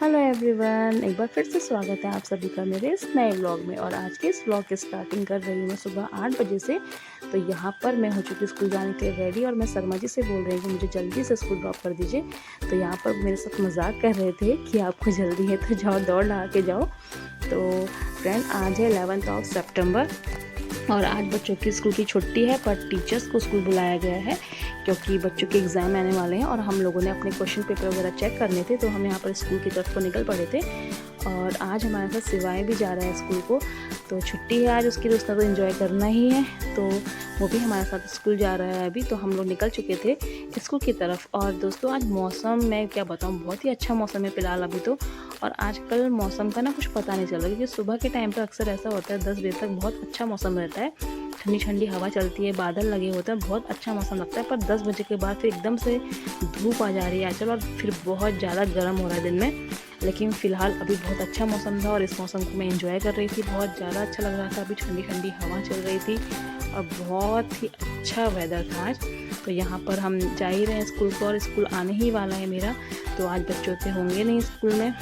Hello everyone, एक बार फिर से स्वागत है आप सभी का मेरे इस नए व्लॉग में। और आज के इस व्लॉग की स्टार्टिंग कर रही हूँ मैं सुबह 8 बजे से। तो यहाँ पर मैं हो चुकी स्कूल जाने के लिए रेडी और मैं शर्मा जी से बोल रही हूँ कि मुझे जल्दी से स्कूल ड्रॉप कर दीजिए। तो यहाँ पर मेरे साथ मजाक कर रहे थे कि आपको जल्दी है तो जाओ, दौड़ लगा के जाओ। तो फ्रेंड, आज है 11 सितंबर और आज बच्चों की स्कूल की छुट्टी है, पर टीचर्स को स्कूल बुलाया गया है क्योंकि बच्चों के एग्ज़ाम आने वाले हैं और हम लोगों ने अपने क्वेश्चन पेपर वगैरह चेक करने थे। तो हम यहाँ पर स्कूल की तरफ को निकल पड़े थे और आज हमारे साथ सिवाय भी जा रहा है स्कूल को। तो छुट्टी है आज उसकी, तो उसका तो एंजॉय करना ही है, तो वो भी हमारे साथ स्कूल जा रहा है। अभी तो हम लोग निकल चुके थे स्कूल की तरफ। और दोस्तों, आज मौसम मैं क्या बताऊँ, बहुत ही अच्छा मौसम है फ़िलहाल अभी तो। और आजकल मौसम का ना कुछ पता नहीं चल रहा, क्योंकि सुबह के टाइम पर अक्सर ऐसा होता है 10 बजे तक बहुत अच्छा मौसम रहता है, ठंडी ठंडी हवा चलती है, बादल लगे होते हैं, बहुत अच्छा मौसम लगता है। पर 10 बजे के बाद फिर एकदम से धूप आ जा रही है आजकल और फिर बहुत ज़्यादा गर्म हो रहा है दिन में। लेकिन फ़िलहाल अभी बहुत अच्छा मौसम था और इस मौसम को मैं एंजॉय कर रही थी, बहुत ज़्यादा अच्छा लग रहा था। अभी ठंडी ठंडी हवा चल रही थी और बहुत ही अच्छा वेदर था आज। तो यहाँ पर हम जा ही रहे हैं स्कूल को और स्कूल आने ही वाला है मेरा। तो आज बच्चों से होंगे नहीं स्कूल में,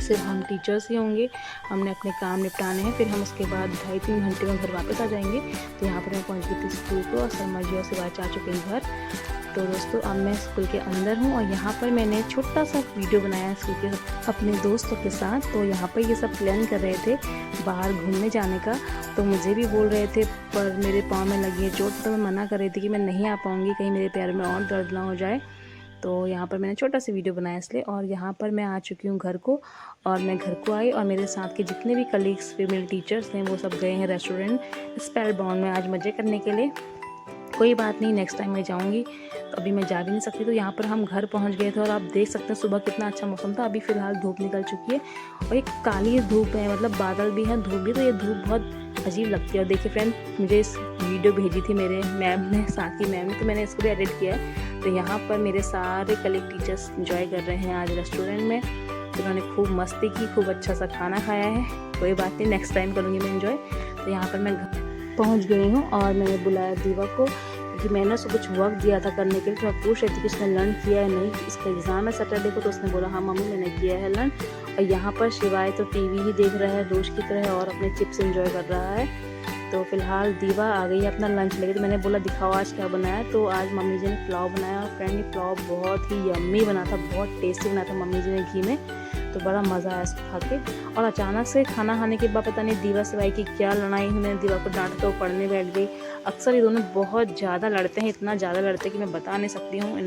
सिर्फ हम टीचर्स ही होंगे। हमने अपने काम निपटाने हैं, फिर हम उसके बाद 2.5-3 घंटे में घर वापस आ जाएंगे। तो यहाँ पर मैं पहुँच गई थी स्कूल को और शर्मा जी और सिवाय आ चुके हैं घर। तो दोस्तों, अब मैं स्कूल के अंदर हूँ और यहाँ पर मैंने छोटा सा वीडियो बनाया है स्कूल के अपने दोस्तों के साथ। तो यहाँ पर ये सब प्लान कर रहे थे बाहर घूमने जाने का। तो मुझे भी बोल रहे थे, पर मेरे पाँव में लगी है चोट, तो मैं मना कर रही थी कि मैं नहीं आ पाऊँगी, कहीं मेरे पैर में और दर्द ना हो जाए। तो यहाँ पर मैंने छोटा सा वीडियो बनाया इसलिए। और यहाँ पर मैं आ चुकी हूँ घर को और मैं घर को आई और मेरे साथ के जितने भी कलीग्स फीमेल टीचर्स हैं वो सब गए हैं रेस्टोरेंट स्पेल बाउंड में आज मज़े करने के लिए। कोई बात नहीं, नेक्स्ट टाइम मैं जाऊँगी, तो अभी मैं जा भी नहीं सकती। तो यहाँ पर हम घर पहुँच गए थे और आप देख सकते हैं सुबह कितना अच्छा मौसम था। अभी फ़िलहाल धूप निकल चुकी है और एक काली धूप है, मतलब बादल भी है, धूप भी। तो ये धूप बहुत अजीब लगती है। और देखिए फ्रेंड, मुझे इस वीडियो भेजी थी मेरे मैम ने, साथ की मैम ने, तो मैंने इसको भी एडिट किया है। तो यहाँ पर मेरे सारे कलीग टीचर्स एंजॉय कर रहे हैं आज रेस्टोरेंट में। तो उन्होंने खूब मस्ती की, खूब अच्छा सा खाना खाया है। कोई बात नहीं, नेक्स्ट टाइम करूँगी मैं एंजॉय। तो यहाँ पर मैं पहुँच गई हूँ और मैंने बुलाया दीवा को, क्योंकि मैंने उसको कुछ वर्क दिया था करने के लिए। तो मैं पूछ रही थी कि उसने लर्न किया है नहीं, इसका एग्ज़ाम है सैटरडे को। तो उसने बोला हाँ मम्मी मैंने किया है लर्न। और यहाँ पर शिवाय तो टीवी ही देख रहा है रोज़ की तरह और अपने चिप्स एंजॉय कर रहा है। तो फिलहाल दीवा आ गई है अपना लंच लेके। तो मैंने बोला दिखाओ आज क्या बनाया। तो आज मम्मी जी ने पुलाव बनाया और फ्रेंड ये पुलाव बहुत ही यम्मी बना था, बहुत टेस्टी बना था मम्मी जी ने घी में। तो बड़ा मज़ा आया इसको खा के। और अचानक से खाना खाने के बाद पता नहीं दीवा सिवाय की क्या लड़ाई हुई, मैंने दीवा को डांटा तो पढ़ने बैठ गई। अक्सर ये दोनों बहुत ज़्यादा लड़ते हैं, इतना ज़्यादा लड़ते हैं कि मैं बता नहीं सकती हूँ।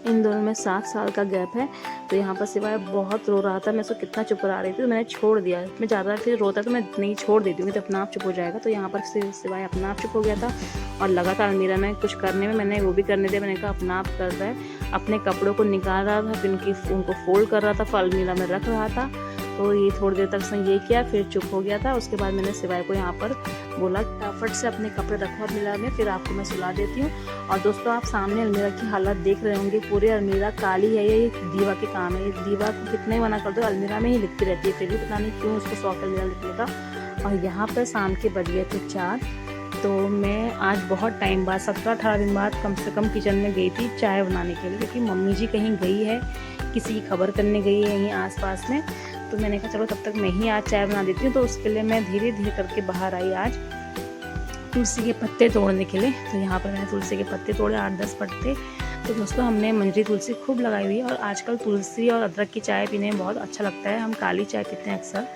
इन दोनों में 7 साल का गैप है। तो यहाँ पर सिवाय बहुत रो रहा था, मैं उसको कितना चुप करा रही थी, तो मैंने छोड़ दिया। मैं ज़्यादा फिर रोता तो मैं नहीं छोड़ देती हूँ, तो अपना आप चुप हो जाएगा। तो यहाँ पर सिवाय अपना आप चुप हो गया था और लगातार अलमीरा में कुछ करने में, मैंने वो भी करने दिया। मैंने कहा अपना आप कर रहा है, अपने कपड़ों को निकाल रहा था, फिर उनको फोल्ड कर रहा था, फिर अलमीरा में रख रहा था। तो ये थोड़ी देर तक उसने ये किया, फिर चुप हो गया था। उसके बाद मैंने सिवाय को यहाँ पर बोला फटाफट से अपने कपड़े रखो अलमीरा में, फिर आपको मैं सुला देती हूँ। और दोस्तों, आप सामने अलमीरा की हालत देख रहे होंगे, पूरे अलमीरा काली है। ये दीवा के काम है, ये दीवा को कितने मना कर दो अलमीरा में ही लिखती रहती है, फिर भी पता नहीं क्यों उसको शौक अलमीरा लिखने का। और यहाँ पर शाम के बज गए थे 4। तो मैं आज बहुत टाइम बाद 17-18 दिन बाद कम से कम किचन में गई थी चाय बनाने के लिए, क्योंकि मम्मी जी कहीं गई है, किसी की खबर करने गई है यहीं आसपास में। तो मैंने कहा चलो तब तक मैं ही आज चाय बना देती हूँ। तो उसके लिए मैं धीरे धीरे करके बाहर आई आज तुलसी के पत्ते तोड़ने के लिए। तो यहाँ पर मैंने तुलसी के पत्ते तोड़े, 8-10 पत्ते। तो दोस्तों, हमने मंजरी तुलसी खूब लगाई हुई है और आजकल तुलसी और अदरक की चाय पीने में बहुत अच्छा लगता है। हम काली चाय पीते हैं अक्सर।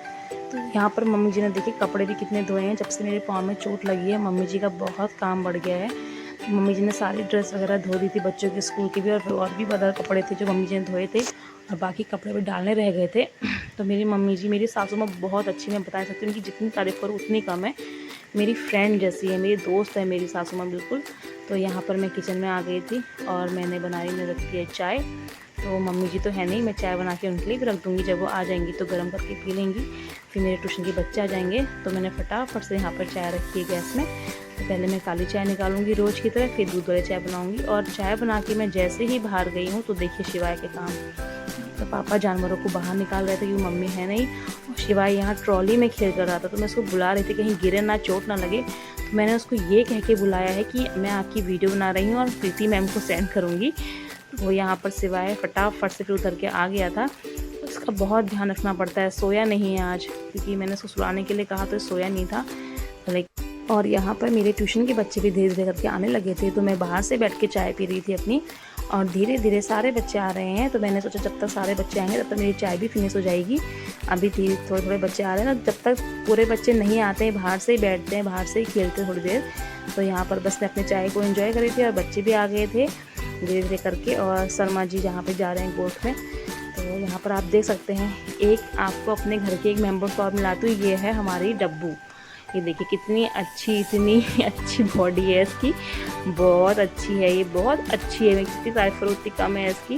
तो यहाँ पर मम्मी जी ने देखिए कपड़े भी कितने धोए हैं, जब से मेरे पाँव में चोट लगी है मम्मी जी का बहुत काम बढ़ गया है। मम्मी जी ने सारी ड्रेस वगैरह धो दी थी बच्चों के स्कूल की भी, और भी बदल कपड़े थे जो मम्मी जी ने धोए थे और बाकी कपड़े भी डालने रह गए थे। तो मेरी मम्मी जी, मेरी सासू माँ बहुत अच्छी, मैं बता सकती हूँ उनकी जितनी तारीफ़ करूँ उतनी कम है। मेरी फ्रेंड जैसी है, मेरी दोस्त है मेरी सासू माँ बिल्कुल। तो यहाँ पर मैं किचन में आ गई थी और मैंने बनाई में रखी है चाय। तो मम्मी जी तो है नहीं, मैं चाय बना के उनके लिए भी रख दूँगी, जब वो आ जाएंगी तो गर्म करके पी लेंगी। फिर मेरे ट्यूशन के बच्चे आ जाएंगे। तो मैंने फटाफट से यहाँ पर चाय रखी है गैस में। तो पहले मैं काली चाय निकालूंगी रोज़ की तरह, फिर दूध वाली चाय बनाऊंगी। और चाय बना के मैं जैसे ही बाहर गई हूँ तो देखिए शिवाय के काम। तो पापा जानवरों को बाहर निकाल रहे थे क्योंकि मम्मी है नहीं, और शिवाय यहाँ ट्रॉली में खेल कर रहा था। तो मैं उसको बुला रही थी कहीं गिरे ना, चोट ना लगे। तो मैंने उसको ये कह के बुलाया है कि मैं आपकी वीडियो बना रही हूँ और प्रीति मैम को सेंड करूँगी। वो यहाँ पर सिवाय फटाफट से फिर उतर के आ गया था। इसका बहुत ध्यान रखना पड़ता है। सोया नहीं है आज, क्योंकि मैंने इसको सुलाने के लिए कहा तो सोया नहीं था। और यहाँ पर मेरे ट्यूशन के बच्चे भी धीरे धीरे करके आने लगे थे, तो मैं बाहर से बैठ के चाय पी रही थी अपनी, और धीरे धीरे सारे बच्चे आ रहे हैं। तो मैंने सोचा जब तक सारे बच्चे आएंगे तब तक मेरी चाय भी फिनिश हो जाएगी। अभी थोड़े थोड़े बच्चे आ रहे हैं ना, जब तक पूरे बच्चे नहीं आते हैं बाहर से ही बैठते हैं, बाहर से ही खेलते हैं थोड़ी देर। तो यहाँ पर बस मैं अपनी चाय को एंजॉय कर रही थी और बच्चे भी आ गए थे धीरे धीरे करके। और शर्मा जी जहाँ पे जा रहे हैं गोट में, तो यहाँ पर आप देख सकते हैं एक आपको अपने घर के एक मेंबर को और मिलाती हूँ, ये है हमारी डब्बू। ये देखिए कितनी अच्छी, इतनी अच्छी बॉडी है इसकी, बहुत अच्छी है, ये बहुत अच्छी है। मैं कितनी तारीफ करूँ उतनी कम है इसकी।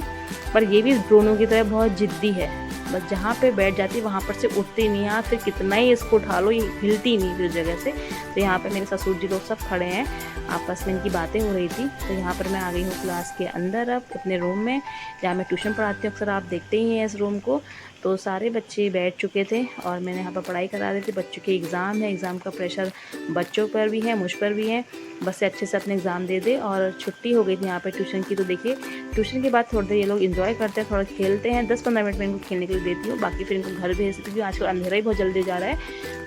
पर ये भी ब्रूनो की तरह बहुत ज़िद्दी है, बस जहाँ पे बैठ जाती है वहाँ पर से उठती नहीं है, फिर कितना ही इसको उठा लो ये हिलती नहीं फिर जगह से। तो यहाँ पे मेरे ससुर जी लोग सब खड़े हैं, आपस में इनकी बातें हो रही थी। तो यहाँ पर मैं आ गई हूँ क्लास के अंदर, अब अपने रूम में जहाँ मैं ट्यूशन पढ़ाती हूँ। अक्सर आप देखते ही हैं इस रूम को। तो सारे बच्चे बैठ चुके थे और मैंने यहाँ पर पढ़ाई करा रही थी। बच्चों के एग्ज़ाम है, एग्ज़ाम का प्रेशर बच्चों पर भी है, मुझ पर भी है। बस अच्छे से अपने एग्ज़ाम दे दे। और छुट्टी हो गई थी यहाँ पे ट्यूशन की। तो देखिए ट्यूशन के बाद थोड़ी देर ये लोग इन्जॉय करते हैं, थोड़ा खेलते हैं, 10-15 मिनट में इनको खेलने के लिए देती हूँ। बाकी फिर इनको घर भेज देती हूँ। आजकल अंधेरा ही बहुत जल्दी जा रहा है,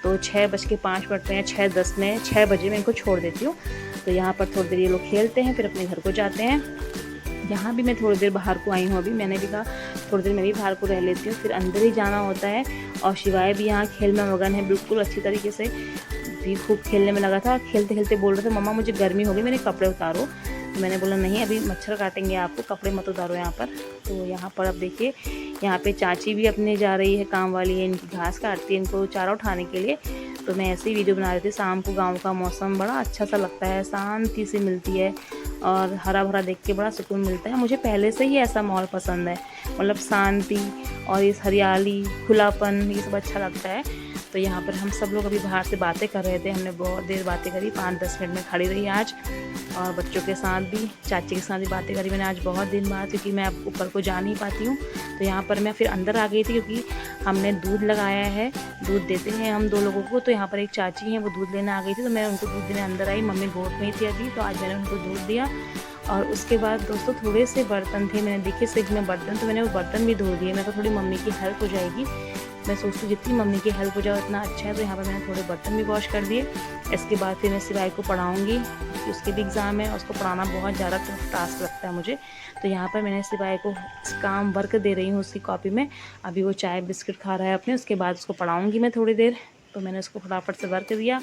तो 6:05 में, 6:10 में, 6 बजे मैं इनको छोड़ देती हूँ। तो यहाँ पर थोड़ी देर ये लोग खेलते हैं, फिर अपने घर को जाते हैं। यहाँ भी मैं थोड़ी देर बाहर को आई हूँ, अभी मैंने भी कहा थोड़ी देर मैं भी बाहर को रह लेती हूँ, फिर अंदर ही जाना होता है। और शिवाय भी यहाँ खेल में मगन है, बिल्कुल अच्छी तरीके से भी खूब खेलने में लगा था। खेलते खेलते बोल रहे थे मम्मा मुझे गर्मी हो गई, मेरे कपड़े उतारो। तो मैंने बोला नहीं अभी मच्छर काटेंगे आपको, कपड़े मत उतारो यहाँ पर। तो यहाँ पर अब देखिए यहाँ पे चाची भी अपने जा रही है, काम वाली है, इनकी घास काटती है इनको चारा उठाने के लिए। तो मैं ऐसे ही वीडियो बना रही थी। शाम को गांव का मौसम बड़ा अच्छा सा लगता है, शांति सी मिलती है और हरा भरा देख के बड़ा सुकून मिलता है। मुझे पहले से ही ऐसा माहौल पसंद है, मतलब शांति और इस हरियाली, खुलापन, ये सब अच्छा लगता है। तो यहाँ पर हम सब लोग अभी बाहर से बातें कर रहे थे, हमने बहुत देर बातें करी, 5-10 मिनट में खड़ी रही आज। और बच्चों के साथ भी, चाची के साथ भी बातें करी मैंने आज बहुत दिन बाद, क्योंकि मैं अब ऊपर को जा नहीं पाती हूँ। तो यहाँ पर मैं फिर अंदर आ गई थी, क्योंकि हमने दूध लगाया है, दूध देते हैं हम 2 लोगों को। तो यहाँ पर एक चाची हैं वो दूध लेने आ गई थी, तो मैं उनको दूध देने अंदर आई। मम्मी गोद में ही थी अभी, तो आज मैंने उनको दूध दिया। और उसके बाद दोस्तों थोड़े से बर्तन थे, मैंने देखे सिंक में बर्तन, तो मैंने वो बर्तन भी धो दिए। मैं तो थोड़ी मम्मी की हेल्प हो जाएगी, मैं सोचती हूँ जितनी मम्मी की हेल्प हो जाए उतना अच्छा है। तो यहाँ पर मैंने थोड़े बर्तन भी वॉश कर दिए। इसके बाद फिर मैं सिवाय को पढ़ाऊँगी, क्योंकि उसके भी एग्ज़ाम है, उसको पढ़ाना बहुत ज़्यादा टास्क लगता है मुझे। तो यहाँ पर मैंने सिवाय को काम वर्क दे रही हूँ उसकी कॉपी में। अभी वो चाय बिस्किट खा रहा है अपने, उसके बाद उसको पढ़ाऊँगी मैं थोड़ी देर। तो मैंने उसको फटाफट से वर्क दिया।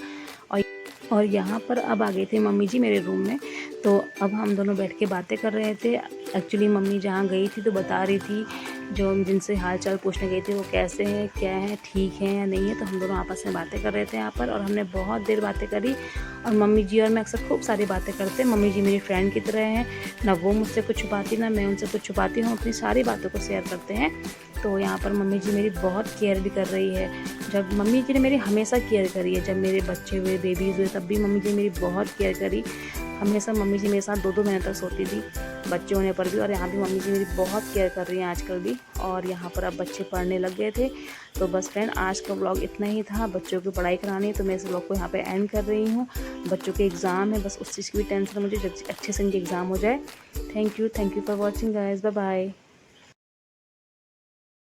और यहाँ पर अब आ गए थे मम्मी जी मेरे रूम में। तो अब हम दोनों बैठ के बातें कर रहे थे। एक्चुअली मम्मी जहाँ गई थी तो बता रही थी, जो जिनसे हाल चाल पूछने गई थी वो कैसे हैं, क्या है, ठीक है या नहीं है। तो हम दोनों आपस में बातें कर रहे थे यहाँ पर, और हमने बहुत देर बातें करी। और मम्मी जी और मैं अक्सर खूब सारी बातें करते हैं। मम्मी जी मेरी फ्रेंड की तरह हैं, ना वो मुझसे कुछ छुपाती ना मैं उनसे कुछ छुपाती हूँ, अपनी सारी बातों को शेयर करते हैं। तो यहाँ पर मम्मी जी मेरी बहुत केयर भी कर रही है। जब मम्मी जी ने मेरी हमेशा केयर करी है, जब मेरे बच्चे हुए, बेबीज़ हुए, तब भी मम्मी जी मेरी बहुत केयर करी। हमेशा मम्मी जी मेरे साथ 2-2 महीने तक सोती थी, बच्चे होने पर भी। और यहाँ भी मम्मी जी मेरी बहुत केयर कर रही हैं आजकल भी। और यहाँ पर अब बच्चे पढ़ने लग गए थे। तो बस फ्रेंड आज का व्लॉग इतना ही था। बच्चों की पढ़ाई करानी है, तो मैं इस व्लॉग को यहाँ पे एंड कर रही हूँ। बच्चों के एग्ज़ाम है, बस उस चीज़ की भी टेंशन है मुझे, अच्छे से इनके एग्ज़ाम हो जाए। Thank you for watching guys, bye bye.